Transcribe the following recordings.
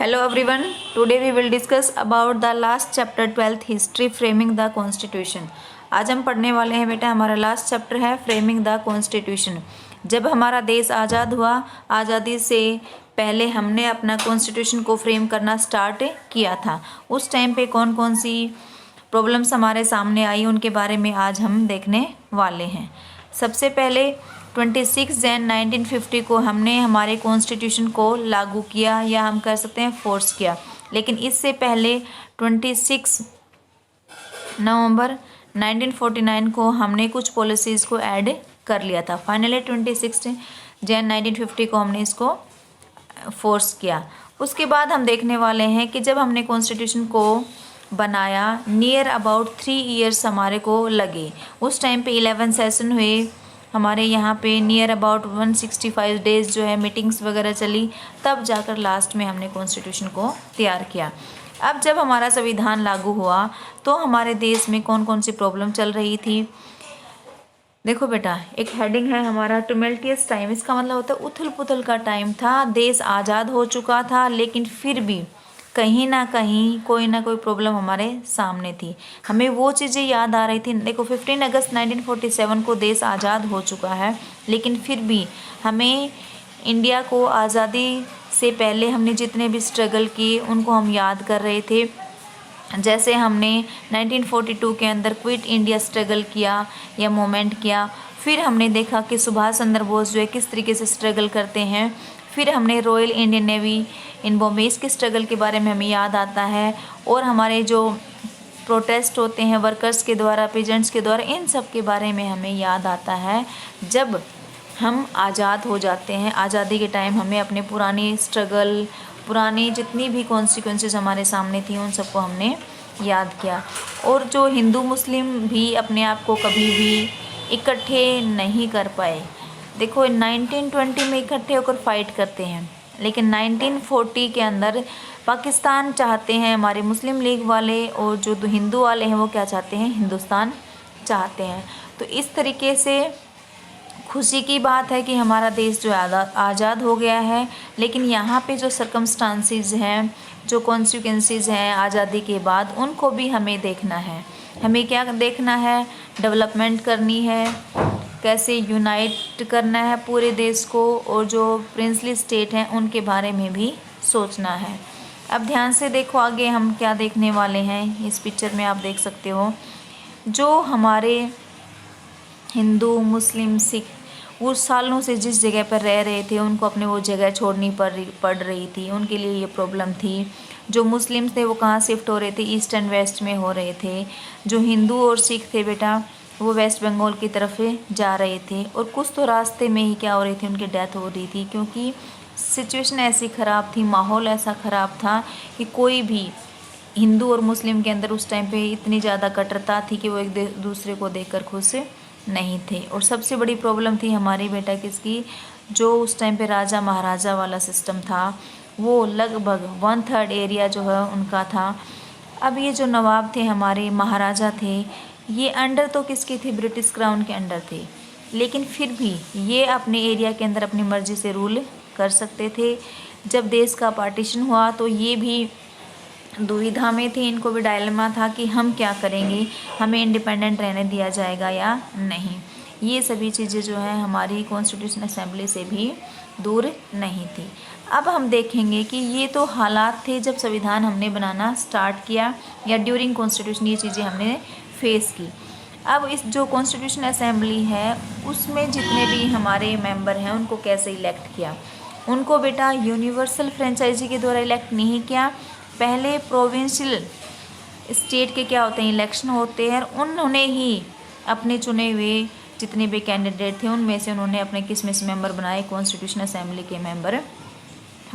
Hello everyone. Today we will discuss about the last chapter 12th history framing the constitution. आज हम पढ़ने वाले हैं बेटा, हमारा लास्ट चैप्टर है फ्रेमिंग द कॉन्स्टिट्यूशन। जब हमारा देश आज़ाद हुआ, आज़ादी से पहले हमने अपना कॉन्स्टिट्यूशन को फ्रेम करना स्टार्ट किया था। उस टाइम पे कौन कौन सी प्रॉब्लम्स हमारे सामने आई उनके बारे में आज हम देखने वाले हैं। सबसे पहले 26 जैन 1950 को हमने हमारे कॉन्स्टिट्यूशन को लागू किया, या हम कह सकते हैं फोर्स किया। लेकिन इससे पहले 26 नवंबर 1949 को हमने कुछ पॉलिसीज़ को ऐड कर लिया था। फाइनली 26 जैन 1950 को हमने इसको फोर्स किया। उसके बाद हम देखने वाले हैं कि जब हमने कॉन्स्टिट्यूशन को बनाया, नियर अबाउट 3 ईयर्स हमारे को लगे। उस टाइम पे 11 सेशन हुए हमारे यहाँ पे, नियर अबाउट 165 डेज़ जो है मीटिंग्स वगैरह चली, तब जाकर लास्ट में हमने कॉन्स्टिट्यूशन को तैयार किया। अब जब हमारा संविधान लागू हुआ तो हमारे देश में कौन कौन सी प्रॉब्लम चल रही थी। देखो बेटा, एक हेडिंग है हमारा टुमेल्टियस टाइम। इसका मतलब होता है उथल पुथल का टाइम था। देश आज़ाद हो चुका था, लेकिन फिर भी कहीं ना कहीं कोई ना कोई प्रॉब्लम हमारे सामने थी। हमें वो चीज़ें याद आ रही थी। देखो 15 अगस्त 1947 को देश आज़ाद हो चुका है, लेकिन फिर भी हमें इंडिया को आज़ादी से पहले हमने जितने भी स्ट्रगल किए उनको हम याद कर रहे थे। जैसे हमने 1942 के अंदर क्विट इंडिया स्ट्रगल किया या मूवमेंट किया। फिर हमने देखा कि सुभाष चंद्र बोस जो है किस तरीके से स्ट्रगल करते हैं। फिर हमने रॉयल इंडियन नेवी इन बॉम्बे के स्ट्रगल के बारे में हमें याद आता है। और हमारे जो प्रोटेस्ट होते हैं वर्कर्स के द्वारा, पेजेंट्स के द्वारा, इन सब के बारे में हमें याद आता है। जब हम आज़ाद हो जाते हैं, आज़ादी के टाइम हमें अपने पुरानी स्ट्रगल, पुरानी जितनी भी कॉन्सिक्वेंसेस हमारे सामने थी, उन सबको हमने याद किया। और जो हिंदू मुस्लिम भी अपने आप को कभी भी इकट्ठे नहीं कर पाए। देखो 1920 में इकट्ठे होकर फाइट करते हैं, लेकिन 1940 के अंदर पाकिस्तान चाहते हैं हमारे मुस्लिम लीग वाले, और जो हिंदू वाले हैं वो क्या चाहते हैं, हिंदुस्तान चाहते हैं। तो इस तरीके से खुशी की बात है कि हमारा देश जो आज़ाद हो गया है। लेकिन यहाँ पे जो सर्कमस्टांसिस हैं, जो कॉन्सिक्वेंसेस हैं आज़ादी के बाद, उनको भी हमें देखना है। हमें क्या देखना है, डेवलपमेंट करनी है, कैसे यूनाइट करना है पूरे देश को, और जो प्रिंसली स्टेट हैं उनके बारे में भी सोचना है। अब ध्यान से देखो आगे हम क्या देखने वाले हैं। इस पिक्चर में आप देख सकते हो, जो हमारे हिंदू मुस्लिम सिख वो सालों से जिस जगह पर रह रहे थे, उनको अपने वो जगह छोड़नी पड़ रही थी। उनके लिए ये प्रॉब्लम थी। जो मुस्लिम्स थे वो कहाँ शिफ्ट हो रहे थे, ईस्ट एंड वेस्ट में हो रहे थे। जो हिंदू और सिख थे बेटा, वो वेस्ट बंगाल की तरफ जा रहे थे। और कुछ तो रास्ते में ही क्या हो रही थी, उनकी डेथ हो रही थी, क्योंकि सिचुएशन ऐसी ख़राब थी, माहौल ऐसा ख़राब था कि कोई भी हिंदू और मुस्लिम के अंदर उस टाइम पे इतनी ज़्यादा कट्टरता थी कि वो एक दूसरे को देखकर खुश नहीं थे। और सबसे बड़ी प्रॉब्लम थी हमारी बेटा किसकी, जो उस टाइम पे राजा महाराजा वाला सिस्टम था, वो लगभग 1/3 एरिया जो है उनका था। अब ये जो नवाब थे हमारे, महाराजा थे, ये अंडर तो किसके थे, ब्रिटिश क्राउन के अंडर थे। लेकिन फिर भी ये अपने एरिया के अंदर अपनी मर्ज़ी से रूल कर सकते थे। जब देश का पार्टीशन हुआ तो ये भी दुविधा में थे, इनको भी डायलेमा था कि हम क्या करेंगे, हमें इंडिपेंडेंट रहने दिया जाएगा या नहीं। ये सभी चीज़ें जो है हमारी कॉन्स्टिट्यूशन असेंबली से भी दूर नहीं थी। अब हम देखेंगे कि ये तो हालात थे जब संविधान हमने बनाना स्टार्ट किया, या ड्यूरिंग कॉन्स्टिट्यूशन ये चीज़ें हमने फेस की। अब इस जो कॉन्स्टिट्यूशन असेंबली है उसमें जितने भी हमारे मेंबर हैं उनको कैसे इलेक्ट किया। उनको बेटा यूनिवर्सल फ्रेंचाइजी के द्वारा इलेक्ट नहीं किया। पहले प्रोविंशियल स्टेट के क्या होते हैं, इलेक्शन होते हैं। उन्होंने ही अपने चुने हुए जितने भी कैंडिडेट थे उनमें से उन्होंने अपने किसमें मेंबर बनाए, कॉन्स्टिट्यूशन असेंबली के मेंबर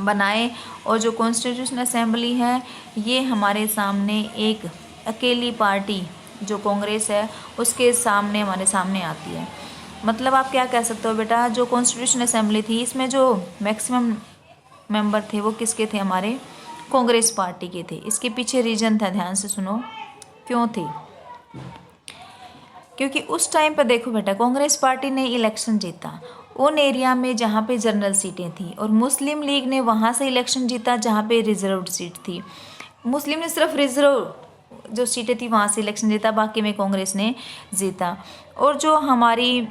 बनाए। और जो कॉन्स्टिट्यूशन असेंबली है ये हमारे सामने एक अकेली पार्टी जो कांग्रेस है उसके सामने हमारे सामने आती है। मतलब आप क्या कह सकते हो बेटा, जो कॉन्स्टिट्यूशन असेंबली थी इसमें जो मैक्सिमम मेंबर थे वो किसके थे, हमारे कांग्रेस पार्टी के थे। इसके पीछे रीज़न था, ध्यान से सुनो क्यों थे। क्योंकि उस टाइम पर देखो बेटा, कांग्रेस पार्टी ने इलेक्शन जीता उन एरिया में जहाँ पे जनरल सीटें थी, और मुस्लिम लीग ने वहाँ से इलेक्शन जीता जहाँ पे रिजर्व्ड सीट थी। मुस्लिम ने सिर्फ रिजर्व जो सीटें थी वहाँ से इलेक्शन जीता, बाकी में कांग्रेस ने जीता। और जो हमारी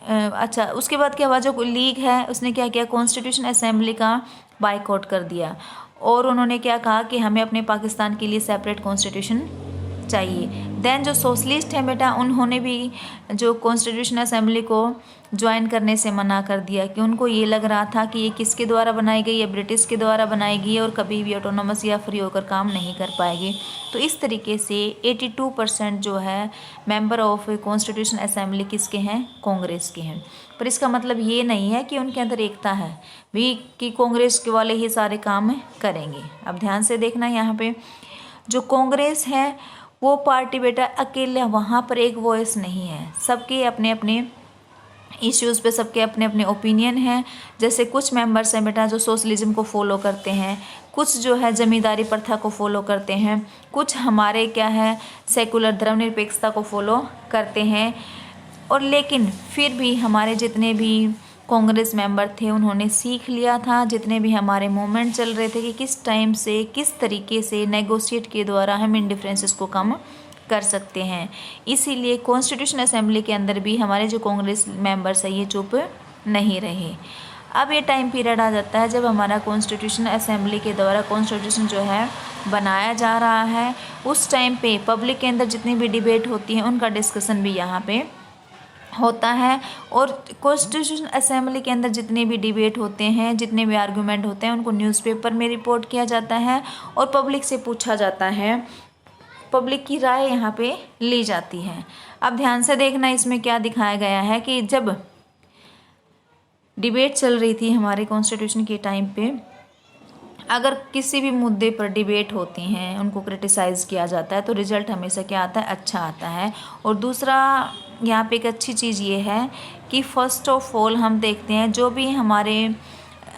अच्छा उसके बाद क्या हुआ, जो लीग है उसने क्या किया, कॉन्स्टिट्यूशन असेंबली का बाइकआउट कर दिया, और उन्होंने क्या कहा कि हमें अपने पाकिस्तान के लिए सेपरेट कॉन्स्टिट्यूशन चाहिए। देन जो सोशलिस्ट हैं बेटा, उन्होंने भी जो कॉन्स्टिट्यूशन असेंबली को ज्वाइन करने से मना कर दिया, कि उनको ये लग रहा था कि ये किसके द्वारा बनाई गई है, ब्रिटिश के द्वारा बनाई गई है, और कभी भी ऑटोनोमस या फ्री होकर काम नहीं कर पाएगी। तो इस तरीके से 82% जो है मेंबर ऑफ कॉन्स्टिट्यूशन असेंबली किसके हैं, कांग्रेस के हैं। पर इसका मतलब ये नहीं है कि उनके अंदर एकता है भी कि कांग्रेस के वाले ही सारे काम करेंगे। अब ध्यान से देखना, यहाँ पे जो कांग्रेस है वो पार्टी बेटा अकेले वहाँ पर एक वॉइस नहीं है, सबके अपने अपने इश्यूज़ पे सबके अपने अपने ओपिनियन हैं। जैसे कुछ मेंबर्स हैं बेटा जो सोशलिज्म को फॉलो करते हैं, कुछ जो है जमींदारी प्रथा को फॉलो करते हैं, कुछ हमारे क्या है सेकुलर धर्मनिरपेक्षता को फॉलो करते हैं। और लेकिन फिर भी हमारे जितने भी कांग्रेस मेंबर थे उन्होंने सीख लिया था, जितने भी हमारे मूवमेंट चल रहे थे, कि किस टाइम से किस तरीके से नेगोशिएट के द्वारा हम इन डिफरेंसेस को कम कर सकते हैं। इसीलिए कॉन्स्टिट्यूशन असेंबली के अंदर भी हमारे जो कांग्रेस मेंबर्स हैं ये चुप नहीं रहे। अब ये टाइम पीरियड आ जाता है जब हमारा कॉन्स्टिट्यूशन असेंबली के द्वारा कॉन्स्टिट्यूशन जो है बनाया जा रहा है। उस टाइम पे पब्लिक के अंदर जितनी भी डिबेट होती है उनका डिस्कशन भी यहाँ पे होता है, और कॉन्स्टिट्यूशन असेंबली के अंदर जितने भी डिबेट होते हैं, जितने भी आर्गूमेंट होते हैं, उनको न्यूज़पेपर में रिपोर्ट किया जाता है और पब्लिक से पूछा जाता है, पब्लिक की राय यहाँ पे ली जाती है। अब ध्यान से देखना, इसमें क्या दिखाया गया है कि जब डिबेट चल रही थी हमारे कॉन्स्टिट्यूशन के टाइम पे, अगर किसी भी मुद्दे पर डिबेट होती हैं, उनको क्रिटिसाइज़ किया जाता है, तो रिजल्ट हमेशा क्या आता है, अच्छा आता है। और दूसरा यहाँ पे एक अच्छी चीज़ ये है कि फ़र्स्ट ऑफ ऑल हम देखते हैं जो भी हमारे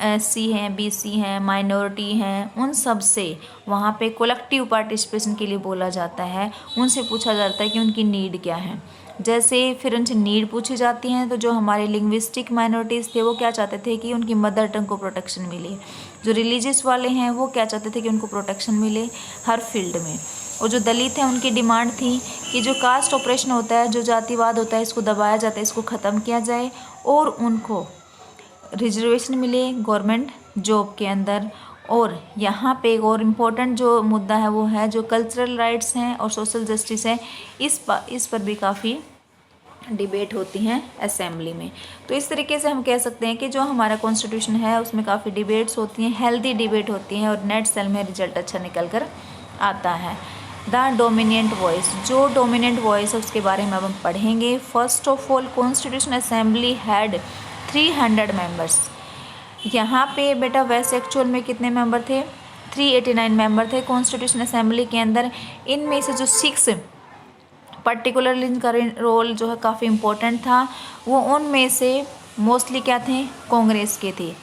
एससी हैं, बीसी हैं, माइनॉरिटी हैं, उन सब से वहाँ पे कलेक्टिव पार्टिसिपेशन के लिए बोला जाता है। उनसे पूछा जाता है कि उनकी नीड क्या है। जैसे फिर उनसे नीड पूछी जाती हैं, तो जो हमारे लिंग्विस्टिक माइनॉरिटीज़ थे वो क्या चाहते थे कि उनकी मदर टंग को प्रोटेक्शन मिले। जो रिलीजियस वाले हैं वो क्या चाहते थे कि उनको प्रोटेक्शन मिले हर फील्ड में। और जो दलित हैं उनकी डिमांड थी कि जो कास्ट ऑपरेशन होता है, जो जातिवाद होता है, इसको दबाया जाता है, इसको ख़त्म किया जाए और उनको रिजर्वेशन मिले गवर्नमेंट जॉब के अंदर। और यहाँ पे एक और इम्पोर्टेंट जो मुद्दा है वो है जो कल्चरल राइट्स हैं और सोशल जस्टिस है, इस पर भी काफ़ी डिबेट होती हैं असेंबली में। तो इस तरीके से हम कह सकते हैं कि जो हमारा कॉन्स्टिट्यूशन है उसमें काफ़ी डिबेट्स होती हैं, हेल्दी डिबेट होती हैं, और नेट सेल में रिजल्ट अच्छा निकल कर आता है। द डोमिनेंट वॉइस, जो डोमिनेंट वॉइस है उसके बारे में अब हम पढ़ेंगे। First of all constitution assembly had 300 members. यहाँ पे बेटा वैसे एक्चुअल में कितने मेंबर थे, 389 मेंबर थे कॉन्स्टिट्यूशन असेंबली के अंदर। इनमें से जो 6 पर्टिकुलरली इनका रोल जो है काफ़ी इम्पोर्टेंट था, वो उनमें से मोस्टली क्या थे, कांग्रेस के थे।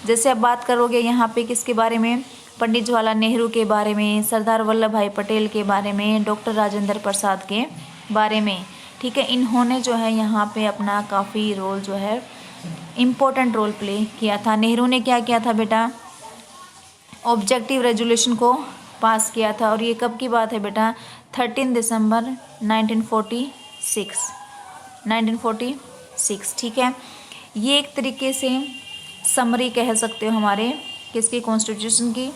जैसे अब बात करोगे यहाँ पे किसके बारे में, पंडित जवाहरलाल नेहरू के बारे में, सरदार वल्लभ भाई पटेल के बारे में, डॉक्टर राजेंद्र प्रसाद के बारे में। ठीक है, इन्होंने जो है यहाँ पे अपना काफ़ी रोल जो है इम्पोर्टेंट रोल प्ले किया था। नेहरू ने क्या किया था बेटा, ऑब्जेक्टिव रेजोल्यूशन को पास किया था, और ये कब की बात है बेटा, 13 दिसंबर 1946। ठीक है, ये एक तरीके से समरी कह सकते हो हमारे किसकी, कॉन्स्टिट्यूशन की।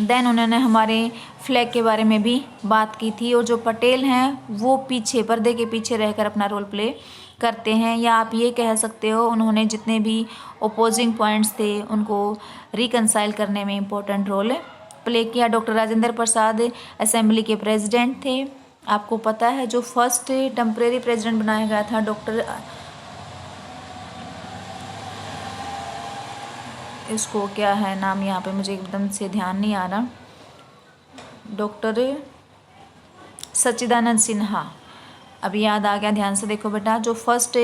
देन उन्होंने हमारे फ्लैग के बारे में भी बात की थी, और जो पटेल हैं वो पीछे पर्दे के पीछे रहकर अपना रोल प्ले करते हैं, या आप ये कह सकते हो उन्होंने जितने भी ओपोजिंग पॉइंट्स थे उनको रिकंसाइल करने में इम्पोर्टेंट रोल प्ले किया। डॉक्टर राजेंद्र प्रसाद असेंबली के प्रेसिडेंट थे। आपको पता है जो फर्स्ट टेम्परेरी प्रेसिडेंट बनाया गया था डॉक्टर, इसको क्या है नाम यहाँ पे मुझे एकदम से ध्यान नहीं आ रहा, डॉक्टर सच्चिदानंद सिन्हा। अभी याद आ गया, ध्यान से देखो बेटा, जो फर्स्ट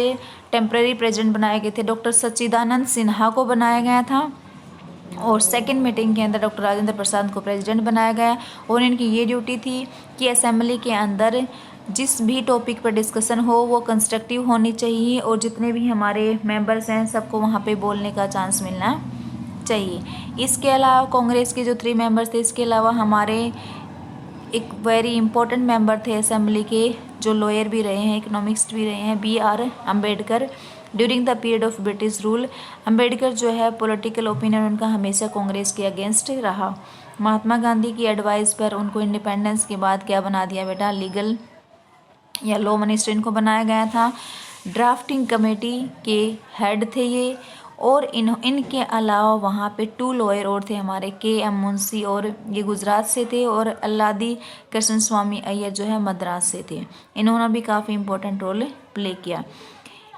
टेम्परेरी प्रेसिडेंट बनाए गए थे डॉक्टर सच्चिदानंद सिन्हा को बनाया गया था। और सेकंड मीटिंग के अंदर डॉक्टर राजेंद्र प्रसाद को प्रेसिडेंट बनाया गया और इनकी ये ड्यूटी थी कि असेंबली के अंदर जिस भी टॉपिक पर डिस्कशन हो वो कंस्ट्रक्टिव होनी चाहिए और जितने भी हमारे मेंबर्स हैं सबको वहाँ पे बोलने का चांस मिलना चाहिए। इसके अलावा कांग्रेस के जो 3 मेंबर्स थे, इसके अलावा हमारे एक वेरी इंपॉर्टेंट मेंबर थे असेंबली के, जो लॉयर भी रहे हैं, इकोनॉमिस्ट भी रहे हैं, B.R. Ambedkar. During the period of British rule Ambedkar जो है पॉलिटिकल ओपिनियन उनका हमेशा कांग्रेस के अगेंस्ट रहा। महात्मा गांधी की एडवाइस पर उनको इंडिपेंडेंस के बाद क्या बना दिया बेटा, लीगल या लॉ मिनिस्टर इनको बनाया गया था। ड्राफ्टिंग कमेटी के हेड थे ये, और इनके अलावा वहाँ पे 2 लॉयर और थे हमारे, K.M. मुंशी और ये गुजरात से थे, और अल्लादी कृष्ण स्वामी अय्यर जो है मद्रास से थे। इन्होंने भी काफ़ी इंपॉर्टेंट रोल प्ले किया।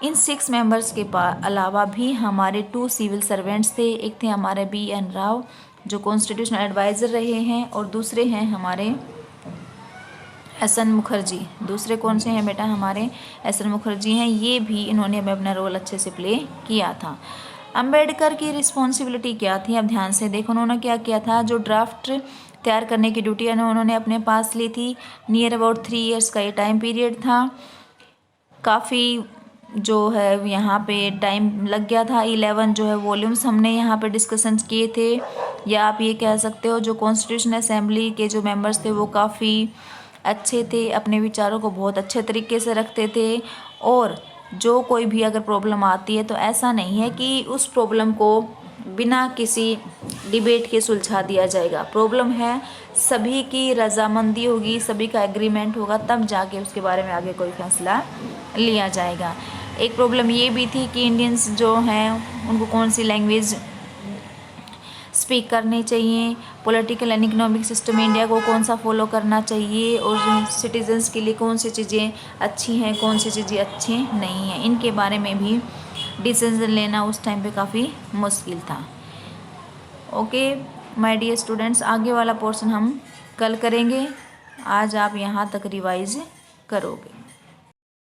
इन 6 मेंबर्स के अलावा भी हमारे 2 सिविल सर्वेंट्स थे। एक थे हमारे B.N. राव जो कॉन्स्टिट्यूशनल एडवाइज़र रहे हैं, और दूसरे हैं हमारे S.N. मुखर्जी। दूसरे कौन से हैं बेटा, हमारे S.N. मुखर्जी हैं। ये भी इन्होंने अपना रोल अच्छे से प्ले किया था। अंबेडकर की रिस्पॉन्सिबिलिटी क्या थी, अब ध्यान से देखो उन्होंने क्या किया था। जो ड्राफ्ट तैयार करने की ड्यूटी उन्होंने अपने पास ली थी। नियर अबाउट 3 इयर्स का ये टाइम पीरियड था। काफ़ी जो है यहाँ पे टाइम लग गया था। 11 जो है वॉल्यूम्स हमने यहाँ पे डिस्कशन किए थे, या आप ये कह सकते हो जो कॉन्स्टिट्यूशन असेंबली के जो मेंबर्स थे वो काफ़ी अच्छे थे, अपने विचारों को बहुत अच्छे तरीके से रखते थे, और जो कोई भी अगर प्रॉब्लम आती है तो ऐसा नहीं है कि उस प्रॉब्लम को बिना किसी डिबेट के सुलझा दिया जाएगा। प्रॉब्लम है, सभी की रजामंदी होगी, सभी का एग्रीमेंट होगा, तब जाके उसके बारे में आगे कोई फैसला लिया जाएगा। एक प्रॉब्लम ये भी थी कि इंडियंस जो हैं उनको कौन सी लैंग्वेज स्पीक करनी चाहिए, political and economic system India को कौन सा फॉलो करना चाहिए, और सिटीजन्स के लिए कौन सी चीज़ें अच्छी हैं, कौन सी चीज़ें अच्छी नहीं हैं, इनके बारे में भी डिसीजन लेना उस टाइम पे काफ़ी मुश्किल था। ओके माय डियर स्टूडेंट्स, आगे वाला पोर्शन हम कल करेंगे। आज आप यहाँ तक रिवाइज करोगे।